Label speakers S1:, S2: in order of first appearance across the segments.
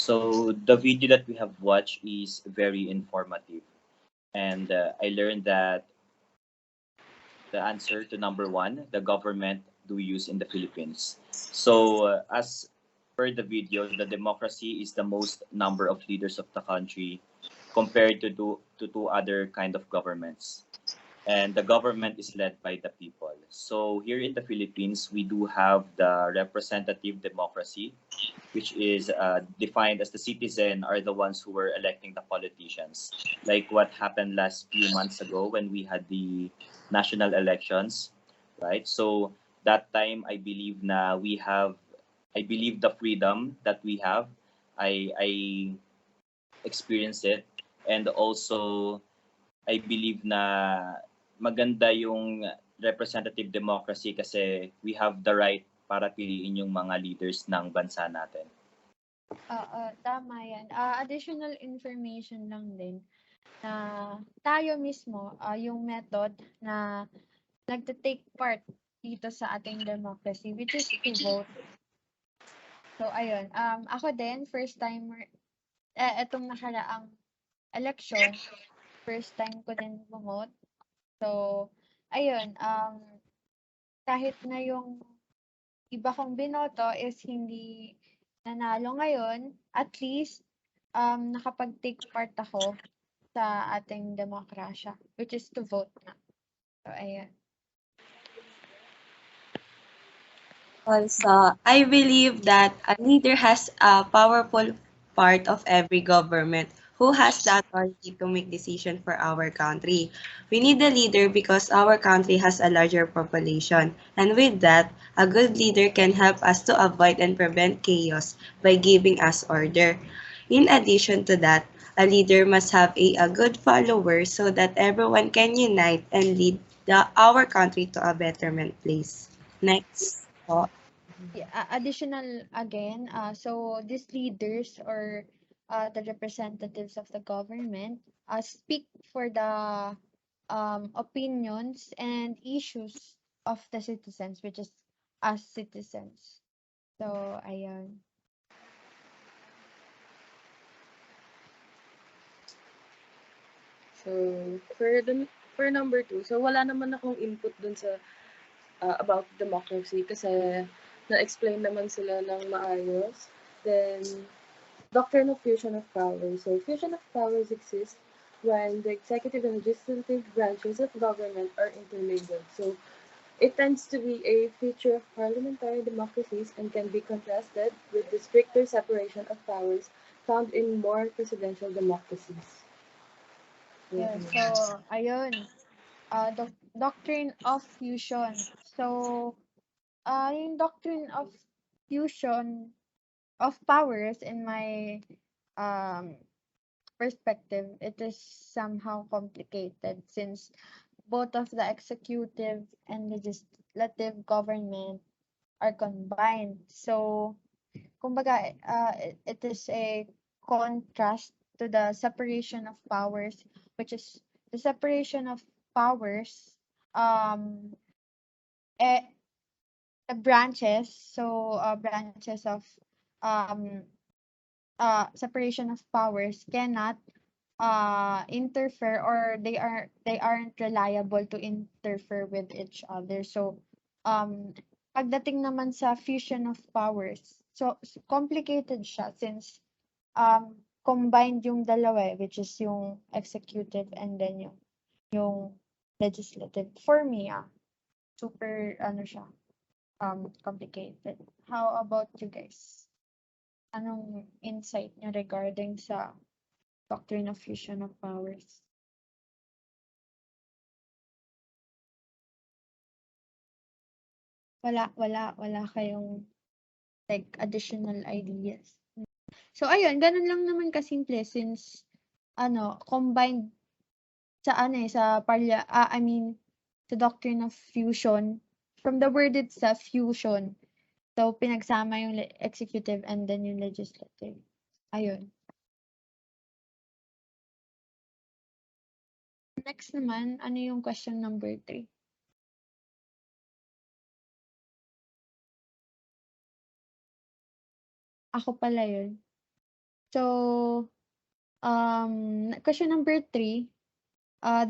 S1: So the video that we have watched is very informative, and I learned that the answer to number one, the government do use in the Philippines. So as per the video, the democracy is the most number of leaders of the country compared to two other kind of governments. And the government is led by the people. So here in the Philippines, we do have the representative democracy, which is defined as the citizen are the ones who were electing the politicians. Like what happened last few months ago when we had the national elections, right? So that time, I believe na we have, I believe the freedom that we have, I experience it, and also I believe na maganda yung representative democracy kasi we have the right para piliin yung mga leaders ng bansa natin.
S2: Oo, tama yan. Additional information lang din na tayo mismo, yung method na nagte-take part dito sa ating democracy, which is to vote. So, ayun. Ako din, first timer, etong nakaraang election, first time ko din bumote. So, ayun, kahit na yung iba kong binoto is hindi nanalo ngayon, at least nakapag-take part ako sa ating demokrasya, which is to vote na. So, ayan.
S3: Also, I believe that a leader has a powerful part of every government who has the authority to make decisions for our country. We need a leader because our country has a larger population, and with that, a good leader can help us to avoid and prevent chaos by giving us order. In addition to that, a leader must have a good follower so that everyone can unite and lead our country to a betterment place. Next. Po.
S2: Yeah, additional again, so these leaders or the representatives of the government speak for the opinions and issues of the citizens, which is us citizens. So, ayan.
S4: So, for number 2, so wala naman akong input dun sa about democracy kasi na-explain naman sila ng maayos. Then, doctrine of fusion of powers. So, fusion of powers exists when the executive and legislative branches of government are intermingled. So, it tends to be a feature of parliamentary democracies and can be contrasted with the stricter separation of powers found in more presidential democracies.
S2: Yeah, so, ayun. Doctrine of fusion. So, yung doctrine of fusion of powers in my um perspective, it is somehow complicated since both of the executive and legislative government are combined. So, kumbaga, it is a contrast to the separation of powers, which is the separation of powers, um, eh, the branches, so branches of um, separation of powers cannot interfere, or they aren't reliable to interfere with each other. So pagdating naman sa fusion of powers, so complicated siya since combined yung dalawa, which is yung executive and then yung legislative. For me, super ano siya, complicated. How about you guys? Anong insight niyo regarding sa doctrine of fusion of powers? Wala kayong like additional ideas. So ayun, ganun lang naman kasimple since combined sa I mean sa doctrine of fusion, from the word itself, fusion. So pinagsama yung executive and then yung legislative. Ayun. Next naman, ano yung question number 3? Ako pala yun. So, question number 3,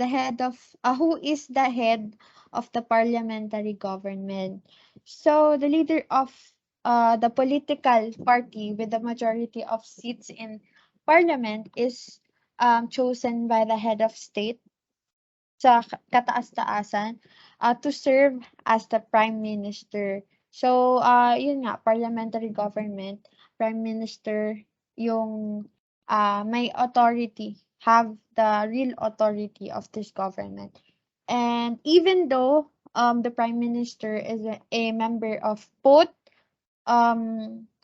S2: the head of who is the head of the parliamentary government? So, the leader of the political party with the majority of seats in parliament is chosen by the head of state sa kataas-taasan, to serve as the prime minister. So, yun nga, parliamentary government, prime minister yung may authority, have the real authority of this government. And even though the prime minister is a member of both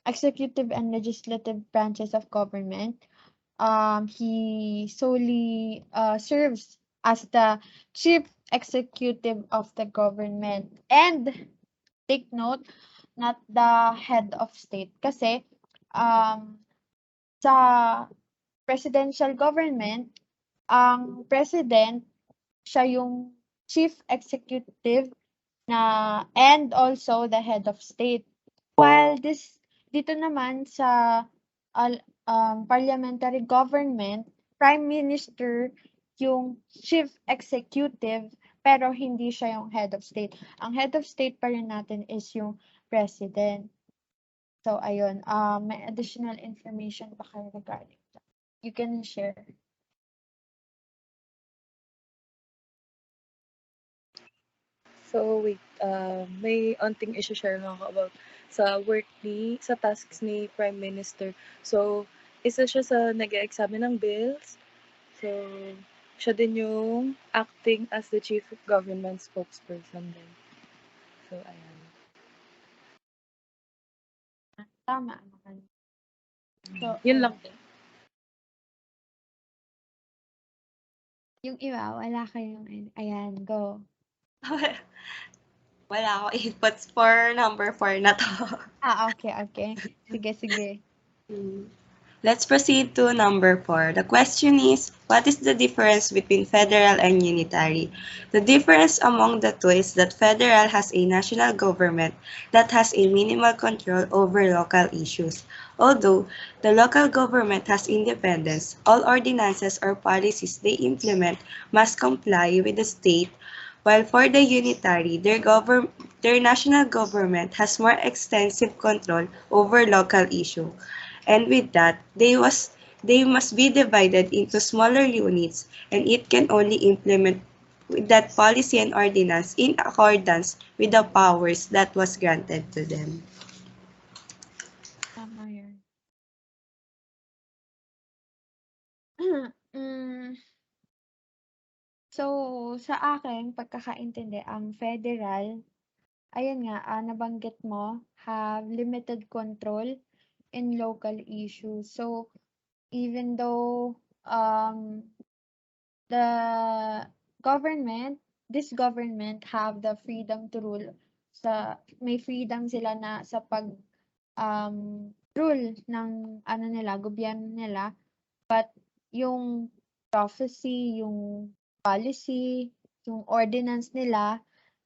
S2: executive and legislative branches of government, he solely serves as the chief executive of the government. And take note, not the head of state. Kasi sa presidential government, ang president, siya yung chief executive na and also the head of state. While dito naman sa parliamentary government, prime minister yung chief executive pero hindi siya yung head of state. Ang head of state pa rin natin is yung president. So ayun, may additional information pa kayo regarding that? You can share.
S4: So, wait, may onting i-share lang ako about sa work sa tasks ni Prime Minister. So, isa siya sa nag-e-examine ng bills. So, siya din yung acting as the chief government spokesperson din. So, ayan.
S2: Tama naman. So,
S4: Yun
S2: ayun.
S4: lang din.
S2: Yung iba, wala kayong, ayan, go.
S3: Wala akong inputs for number 4 na to.
S2: Okay. Sige.
S3: Let's proceed to number 4. The question is, what is the difference between federal and unitary? The difference among the two is that federal has a national government that has a minimal control over local issues. Although the local government has independence, all ordinances or policies they implement must comply with the state, while for the unitary, their national government has more extensive control over local issues. And with that, they must be divided into smaller units, and it can only implement that policy and ordinance in accordance with the powers that was granted to them.
S2: Tama yun. So, sa akin, pagkakaintindi, ang federal, ayun nga, nabanggit mo, have limited control in local issues. So, even though the this government have the freedom to rule, may freedom sila na sa pag rule ng gobyerno nila, but yung prophecy, yung policy, yung ordinance nila,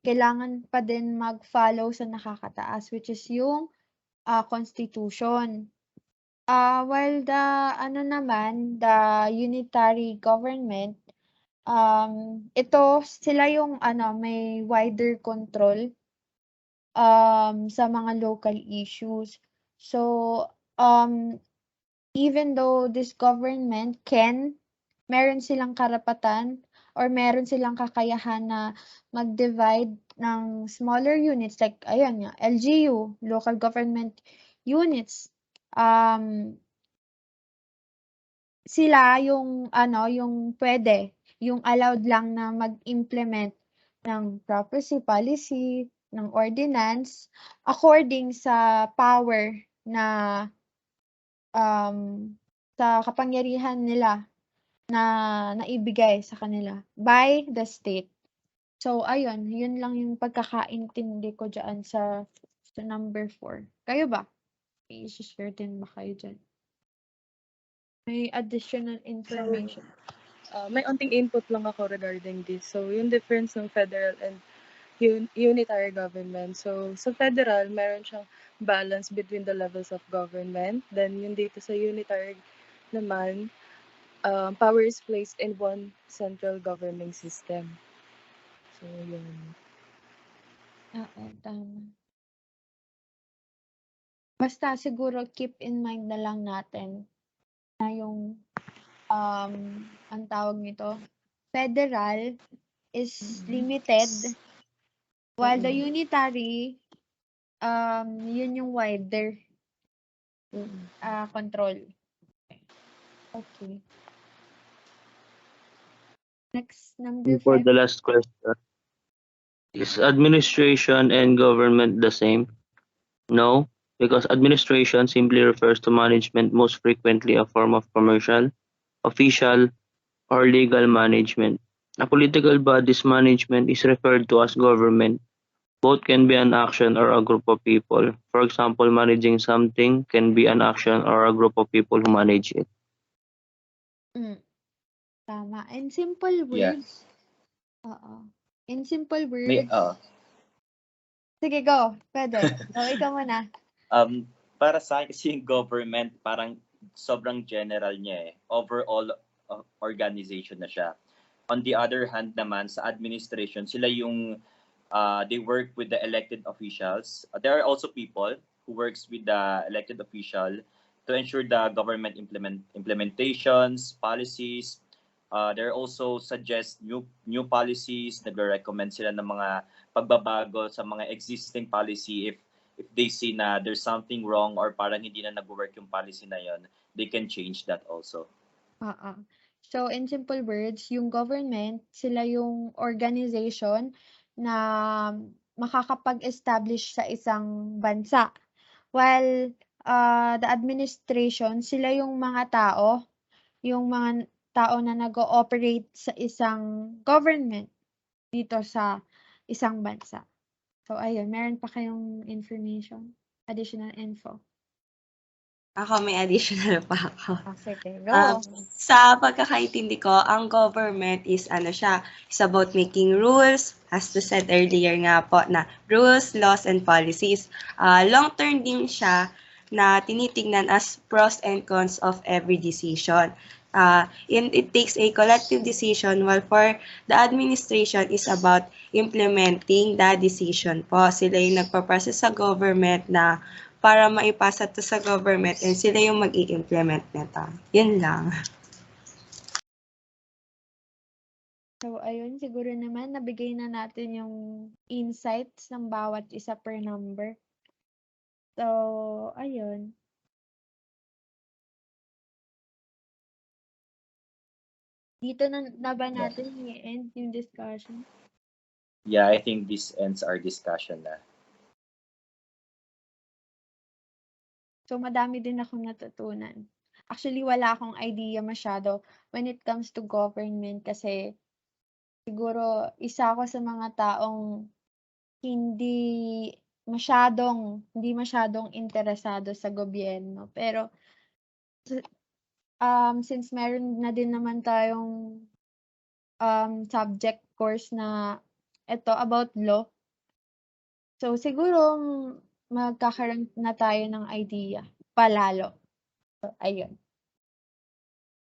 S2: kailangan pa din mag-follow sa nakakataas, which is yung constitution. While the unitary government, ito sila yung may wider control sa mga local issues. So, even though this government meron silang karapatan or meron silang kakayahan na mag-divide ng smaller units like ayun nga, LGU, local government units. Sila yung yung pwede, yung allowed lang na mag-implement ng policy, ng ordinance according sa power na sa kapangyarihan nila na naibigay sa kanila by the state. So ayun, yun lang yung pagkakaintindi ko diyan sa number 4. Kayo ba? May i-share din ba kayo diyan? May additional information.
S4: May onting input lang ako regarding this. So, yung difference ng federal and unitary government. So, sa federal, meron siyang balance between the levels of government. Then, yung dito sa unitary naman, power is placed in one central governing system. So, yun.
S2: Oo, tama. Basta siguro keep in mind na lang natin na yung, ang tawag nito, federal is limited, while the unitary, yun yung wider, control. Okay. Next, number
S5: For
S2: 5.
S5: the last question, is administration and government the same? No, because administration simply refers to management, most frequently a form of commercial, official, or legal management. A political body's management is referred to as government. Both can be an action or a group of people. For example, managing something can be an action or a group of people who manage it.
S2: Tama. In simple
S1: Yeah.
S2: words, oo. In simple
S1: May,
S2: words, sige go, pwede. Go, ikaw muna.
S1: para sa akin kasi yung government parang sobrang general niya eh. Overall organization na siya. On the other hand naman, sa administration, sila yung they work with the elected officials. There are also people who works with the elected official to ensure the government implementations, policies. There also suggest new policies, nagre-recommend sila ng mga pagbabago sa mga existing policy if they see na there's something wrong or parang hindi na nag-work yung policy na yon, they can change that also.
S2: Oo. So, in simple words, yung government, sila yung organization na makakapag-establish sa isang bansa. While the administration, sila yung mga tao na nag-ooperate sa isang government dito sa isang bansa. So, ayun, meron pa kayong information? Additional info?
S3: Ako may additional pa ako.
S2: Sige,
S3: Um,
S2: go.
S3: sa pagkakaintindi ko, ang government is is about making rules, as to said earlier nga po na rules, laws, and policies. Long-term din siya na tinitingnan as pros and cons of every decision. It takes a collective decision while for the administration is about implementing the decision po. Sila yung nagpa-process sa government na para maipasa to sa government and sila yung mag-i-implement nito. Yun lang.
S2: So, ayun, siguro naman nabigay na natin yung insights ng bawat isa per number. So, ayun. Dito na ba natin i-end yung discussion?
S1: Yeah, I think this ends our discussion na.
S2: So, madami din akong natutunan. Actually, wala akong idea masyado when it comes to government kasi siguro isa ako sa mga taong hindi masyadong interesado sa gobyerno. Pero, since meron na din naman tayong subject course na ito about law, so siguro magkakaroon na tayo ng idea palalo. So, ayun.